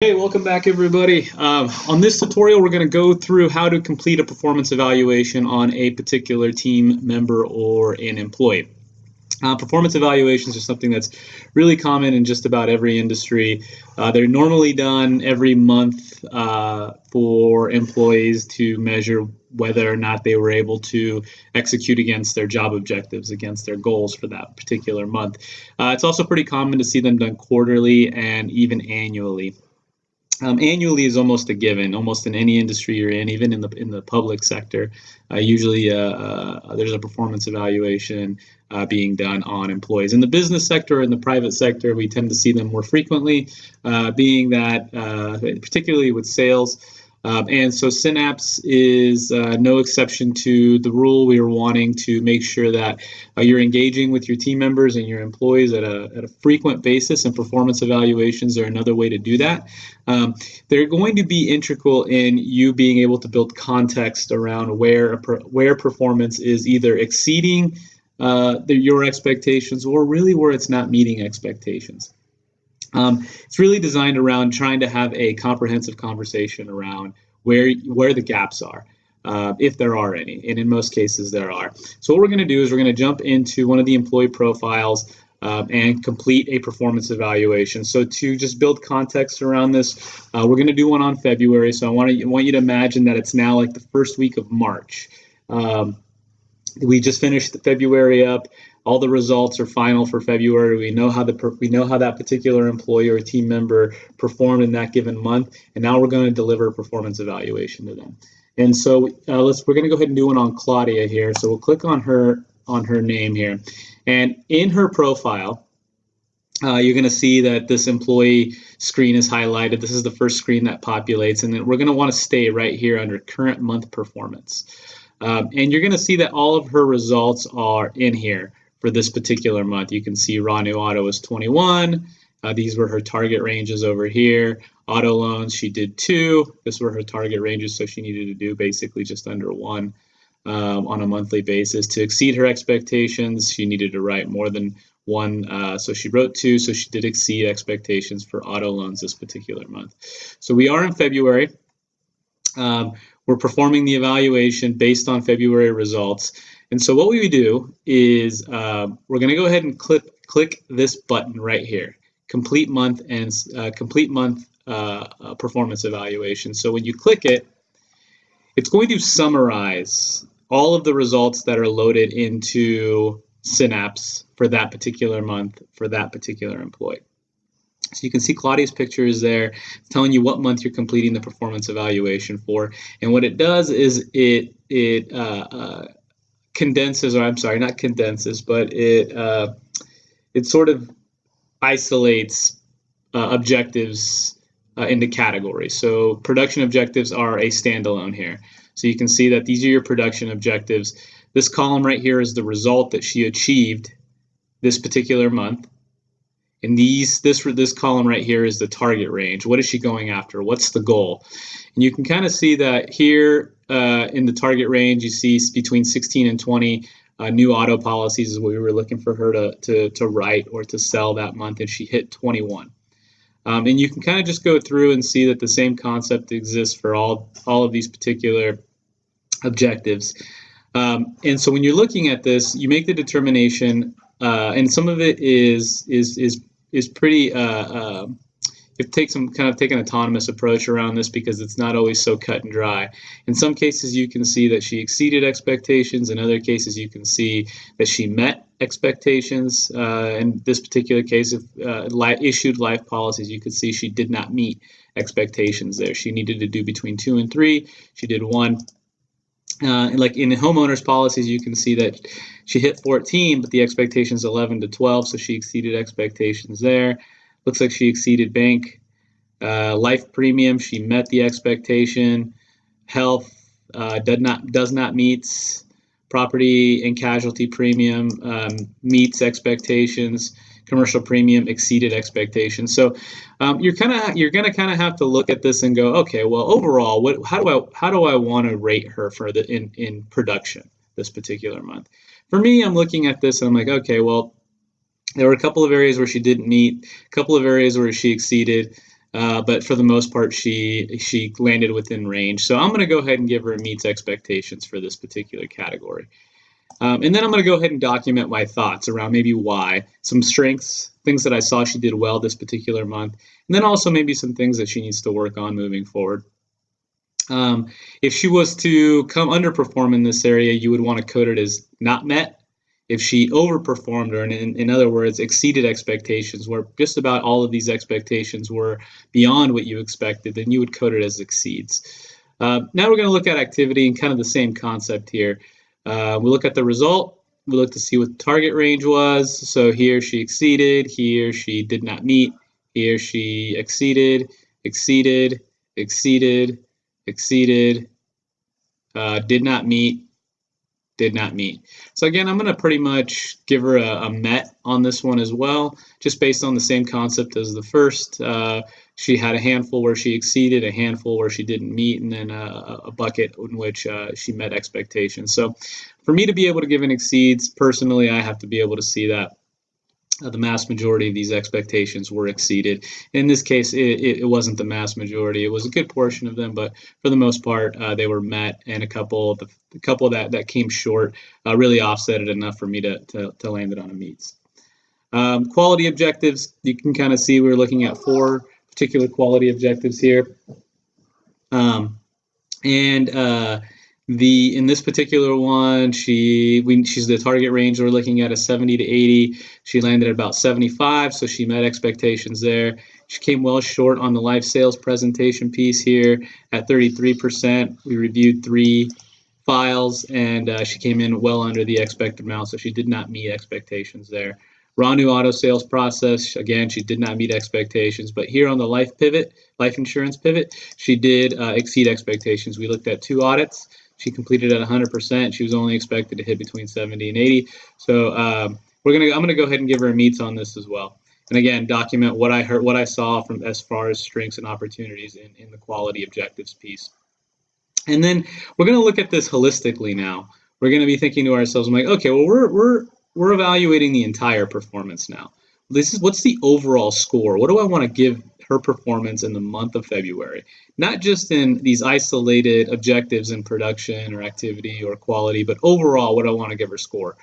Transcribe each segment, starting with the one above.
Hey, welcome back everybody. On this tutorial, we're going to go through how to complete a performance evaluation on a particular team member or an employee. Performance evaluations are something that's really common in just about every industry. They're normally done every month for employees to measure whether or not they were able to execute against their job objectives, against their goals for that particular month. It's also pretty common to see them done quarterly and even annually. Annually is almost a given, almost in any industry you're in, even in the public sector. Usually, there's a performance evaluation being done on employees. In the business sector, in the private sector, we tend to see them more frequently, being that particularly with sales. And so Synapse is no exception to the rule. We are wanting to make sure that you're engaging with your team members and your employees at a frequent basis, and performance evaluations are another way to do that. They're going to be integral in you being able to build context around where performance is either exceeding your expectations or really where it's not meeting expectations. It's really designed around trying to have a comprehensive conversation around where the gaps are, if there are any, and in most cases there are. So what we're going to do is we're going to jump into one of the employee profiles and complete a performance evaluation. So to just build context around this, we're going to do one on February. So I want you to imagine that it's now like the first week of March. We just finished February up. All the results are final for February. We know how that particular employee or team member performed in that given month, and now we're going to deliver a performance evaluation to them. And so we're going to go ahead and do one on Claudia here. So we'll click on her name here, and in her profile, you're going to see that this employee screen is highlighted. This is the first screen that populates, and then we're going to want to stay right here under current month performance. And you're going to see that all of her results are in here for this particular month. You can see raw new auto was 21. These were her target ranges over here. Auto loans, she did 2. This were her target ranges, so she needed to do basically just under 1 on a monthly basis. To exceed her expectations, she needed to write more than 1. So she wrote 2, so she did exceed expectations for auto loans this particular month. So we are in February. We're performing the evaluation based on February results. And so what we do is we're going to go ahead and click this button right here, complete month and complete month performance evaluation. So when you click it, it's going to summarize all of the results that are loaded into Synapse for that particular month for that particular employee. So you can see Claudia's picture is there. It's telling you what month you're completing the performance evaluation for. And what it does is it condenses, or I'm sorry, not condenses, but it sort of isolates objectives into categories. So production objectives are a standalone here. So you can see that these are your production objectives. This column right here is the result that she achieved this particular month. And this column right here is the target range. What is she going after? What's the goal? And you can kind of see that here in the target range, you see between 16 and 20 new auto policies is what we were looking for her to write or to sell that month, and she hit 21. And you can kind of just go through and see that the same concept exists for all of these particular objectives. And so when you're looking at this, you make the determination, and some of it is pretty. You take an autonomous approach around this because it's not always so cut and dry. In some cases, you can see that she exceeded expectations. In other cases, you can see that she met expectations. In this particular case, of issued life policies, you could see she did not meet expectations there. She needed to do between 2 and 3. She did 1. Like in homeowners policies, you can see that she hit 14, but the expectation is 11 to 12, so she exceeded expectations there. Looks like she exceeded bank. Life premium, she met the expectation. Health does not meet. Property and casualty premium meets expectations. Commercial premium exceeded expectations. So you're gonna kind of have to look at this and go, okay, well, overall, how do I want to rate her for in production this particular month? For me, I'm looking at this and I'm like, okay, well, there were a couple of areas where she didn't meet, a couple of areas where she exceeded. but for the most part, she landed within range. So I'm going to go ahead and give her meets expectations for this particular category. And then I'm going to go ahead and document my thoughts around maybe why, some strengths, things that I saw she did well this particular month, and then also maybe some things that she needs to work on moving forward. If she was to come underperform in this area, you would want to code it as not met. If she overperformed, or in other words, exceeded expectations, where just about all of these expectations were beyond what you expected, then you would code it as exceeds. Now we're going to look at activity and kind of the same concept here. We look at the result. We look to see what the target range was. So here she exceeded, here she did not meet, here she exceeded, exceeded, exceeded, exceeded, did not meet, did not meet. So again, I'm going to pretty much give her a met on this one as well, just based on the same concept as the first. She had a handful where she exceeded, a handful where she didn't meet, and then a bucket in which she met expectations. So for me to be able to give an exceeds, personally, I have to be able to see that the mass majority of these expectations were exceeded. In this case, it wasn't the mass majority. It was a good portion of them, but for the most part, they were met, and a couple that came short really offset it enough for me to land it on a meets. Quality objectives, you can kind of see we're looking at 4 particular quality objectives here. In this particular one, she's the target range. We're looking at a 70 to 80. She landed at about 75, so she met expectations there. She came well short on the life sales presentation piece here at 33%. We reviewed 3 files, and she came in well under the expected amount, so she did not meet expectations there. Raw new auto sales process, again, she did not meet expectations, but here on the life insurance pivot, she did exceed expectations. We looked at 2 audits. She completed at 100%. She was only expected to hit between 70 and 80. So I'm gonna go ahead and give her a meets on this as well. And again, document what I heard, what I saw from as far as strengths and opportunities in the quality objectives piece. And then we're gonna look at this holistically now. We're gonna be thinking to ourselves, I'm like, okay, well we're evaluating the entire performance now. What's the overall score? What do I want to give her performance in the month of February? Not just in these isolated objectives in production or activity or quality, but overall, what I want to give her score.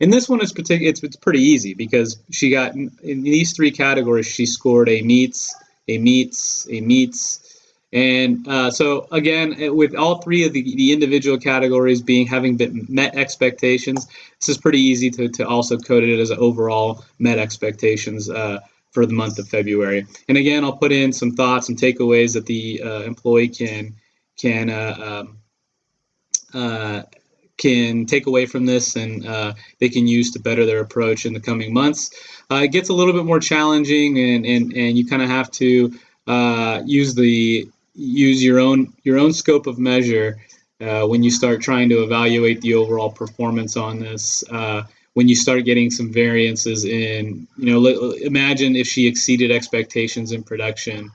And this one is it's pretty easy because she got in these 3 categories, she scored a meets, a meets, a meets. And so again, with all 3 of the individual categories having been met expectations, this is pretty easy to also code it as an overall met expectations for the month of February. And again, I'll put in some thoughts and takeaways that the employee can take away from this, and they can use to better their approach in the coming months. It gets a little bit more challenging, and you kind of have to use your own scope of measure when you start trying to evaluate the overall performance on this. When you start getting some variances in, imagine if she exceeded expectations in production,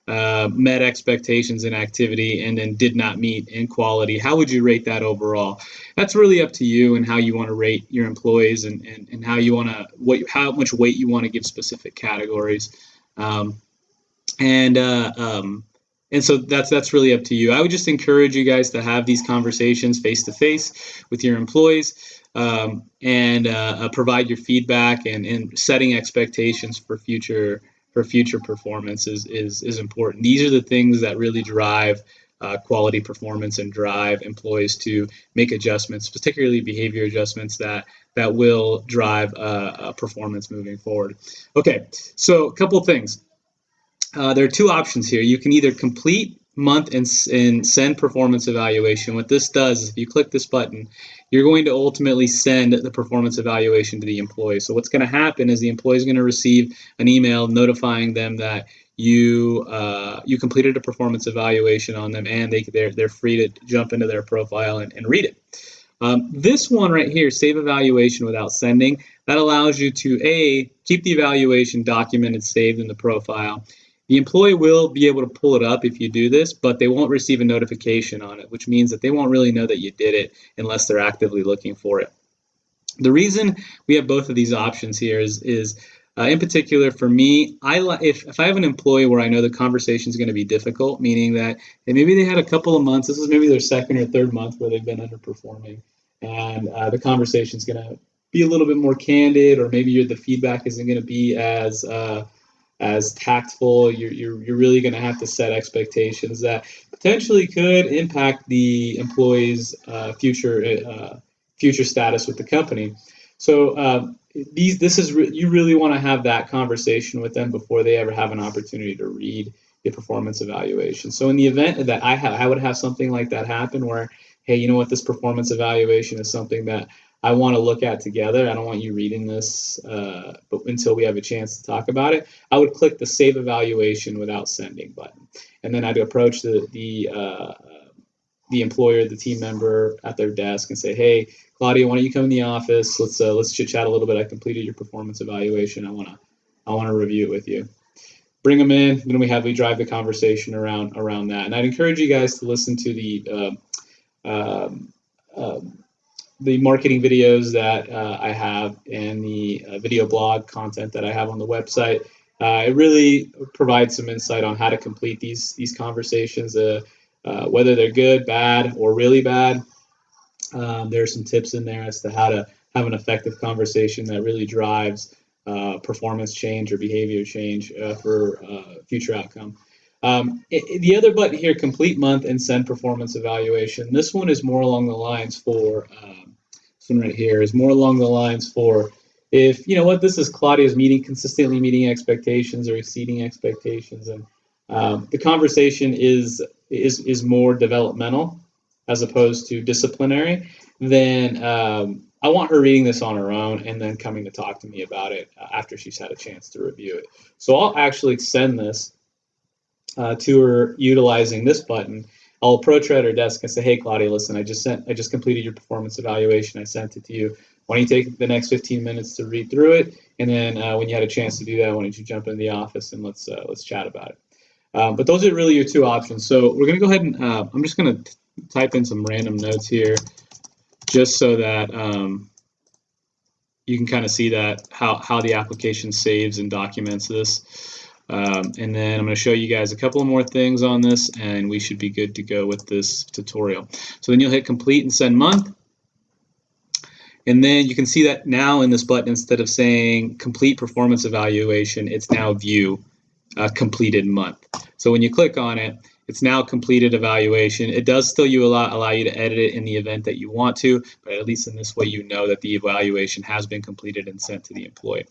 met expectations in activity, and then did not meet in quality. How would you rate that overall? That's really up to you and how you want to rate your employees and how you want to how much weight you want to give specific categories. And so that's really up to you. I would just encourage you guys to have these conversations face to face with your employees, and provide your feedback, and setting expectations for future performance is important. These are the things that really drive quality performance and drive employees to make adjustments, particularly behavior adjustments that will drive performance moving forward. Okay, so a couple of things. There are 2 options here. You can either complete month and send performance evaluation. What this does is if you click this button, you're going to ultimately send the performance evaluation to the employee. So what's going to happen is the employee is going to receive an email notifying them that you completed a performance evaluation on them, and they're free to jump into their profile and read it. This one right here, save evaluation without sending, that allows you to keep the evaluation documented, saved in the profile. The employee will be able to pull it up if you do this, but they won't receive a notification on it, which means that they won't really know that you did it unless they're actively looking for it. The reason we have both of these options here is In particular, for me, if I have an employee where I know the conversation is going to be difficult, meaning that maybe they had a couple of months, this is maybe their second or third month where they've been underperforming, and the conversation is going to be a little bit more candid, or maybe the feedback isn't going to be as tactful. You're really going to have to set expectations that potentially could impact the employee's future status with the company. So you really want to have that conversation with them before they ever have an opportunity to read the performance evaluation. So in the event that I would have something like that happen, where, hey, you know what, this performance evaluation is something that I want to look at together. I don't want you reading this but until we have a chance to talk about it. I would click the Save Evaluation Without Sending button, and then I'd approach the employer, the team member at their desk, and say, "Hey, Claudia, why don't you come in the office? Let's chit chat a little bit. I completed your performance evaluation. I wanna review it with you." Bring them in, then we drive the conversation around that. And I'd encourage you guys to listen to the marketing videos that I have and the video blog content that I have on the website. It really provides some insight on how to complete these conversations, whether they're good, bad, or really bad. There are some tips in there as to how to have an effective conversation that really drives performance change or behavior change for future outcome. The other button here, Complete Month and Send Performance Evaluation. This one is more along the lines for, this one right here is more along the lines for, if, you know what, this is Claudia's consistently meeting expectations or exceeding expectations, and the conversation is more developmental as opposed to disciplinary, then I want her reading this on her own and then coming to talk to me about it after she's had a chance to review it. So I'll actually send this to her utilizing this button. I'll approach her at her desk and say, "Hey, Claudia, listen, I just completed your performance evaluation. I sent it to you. Why don't you take the next 15 minutes to read through it? And then when you had a chance to do that, why don't you jump in the office and let's chat about it." But those are really your two options. So we're going to go ahead and I'm just going to type in some random notes here, just so that you can kind of see that how the application saves and documents this. And then I'm going to show you guys a couple of more things on this, and we should be good to go with this tutorial. So then you'll hit Complete and Send Month. And then you can see that now in this button, instead of saying Complete Performance Evaluation, it's now View Completed Month. So when you click on it, it's now completed evaluation. It does still allow you to edit it in the event that you want to, but at least in this way you know that the evaluation has been completed and sent to the employee.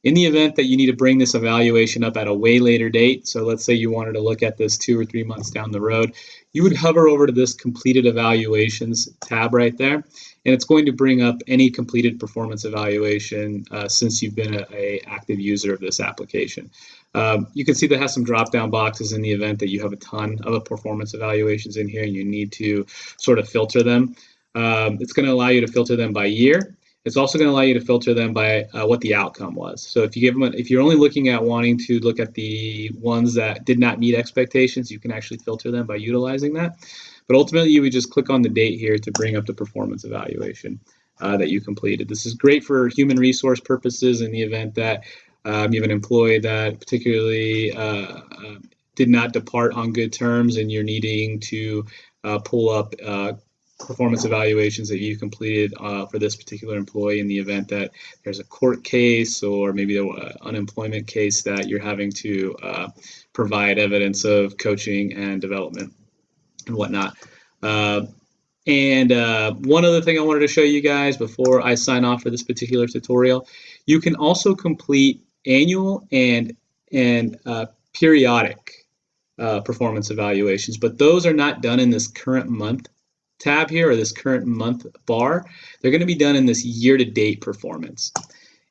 In the event that you need to bring this evaluation up at a way later date, so let's say you wanted to look at this 2 or 3 months down the road, you would hover over to this Completed Evaluations tab right there, and it's going to bring up any completed performance evaluation since you've been an active user of this application. You can see that has some drop-down boxes in the event that you have a ton of performance evaluations in here and you need to sort of filter them. It's going to allow you to filter them by year. It's also going to allow you to filter them by what the outcome was. So if you're only looking at wanting to look at the ones that did not meet expectations, you can actually filter them by utilizing that. But ultimately, you would just click on the date here to bring up the performance evaluation that you completed. This is great for human resource purposes in the event that you have an employee that particularly did not depart on good terms and you're needing to pull up performance evaluations that you completed for this particular employee in the event that there's a court case or maybe an unemployment case that you're having to provide evidence of coaching and development and whatnot. And one other thing I wanted to show you guys before I sign off for this particular tutorial, you can also complete annual and periodic performance evaluations, but those are not done in this current month tab here or this current month bar. They're going to be done in this year-to-date performance.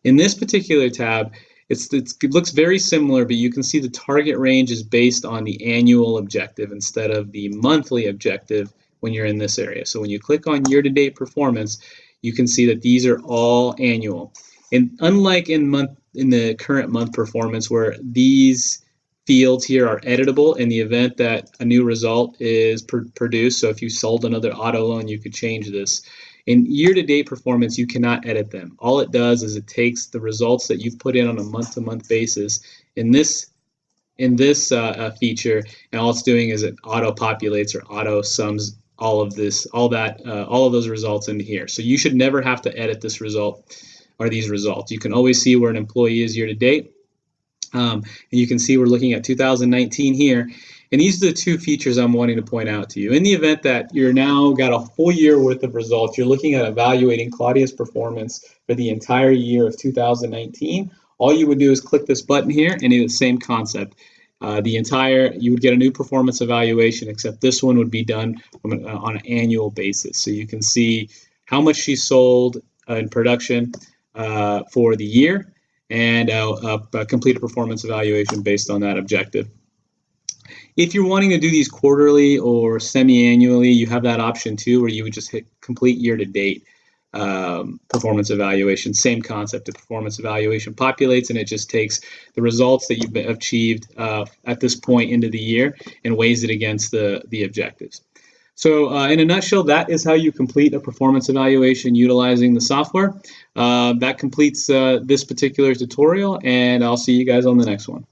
In this particular tab, it looks very similar, but you can see the target range is based on the annual objective instead of the monthly objective when you're in this area. So when you click on year-to-date performance, you can see that these are all annual. And unlike in the current month performance, where these fields here are editable in the event that a new result is produced. So if you sold another auto loan, you could change this. In year-to-date performance, you cannot edit them. All it does is it takes the results that you've put in on a month-to-month basis in this feature, and all it's doing is it auto-populates or auto-sums all of those results into here. So you should never have to edit this result or these results. You can always see where an employee is year-to-date. And you can see we're looking at 2019 here. And these are the two features I'm wanting to point out to you. In the event that you're now got a full year worth of results, you're looking at evaluating Claudia's performance for the entire year of 2019, all you would do is click this button here and it's the same concept. You would get a new performance evaluation, except this one would be done on an annual basis. So you can see how much she sold in production for the year, and complete a performance evaluation based on that objective. If you're wanting to do these quarterly or semi-annually, you have that option too, where you would just hit complete year-to-date performance evaluation. Same concept. The performance evaluation populates, and it just takes the results that you've achieved at this point into the year and weighs it against the objectives. So in a nutshell, that is how you complete a performance evaluation utilizing the software. That completes this particular tutorial, and I'll see you guys on the next one.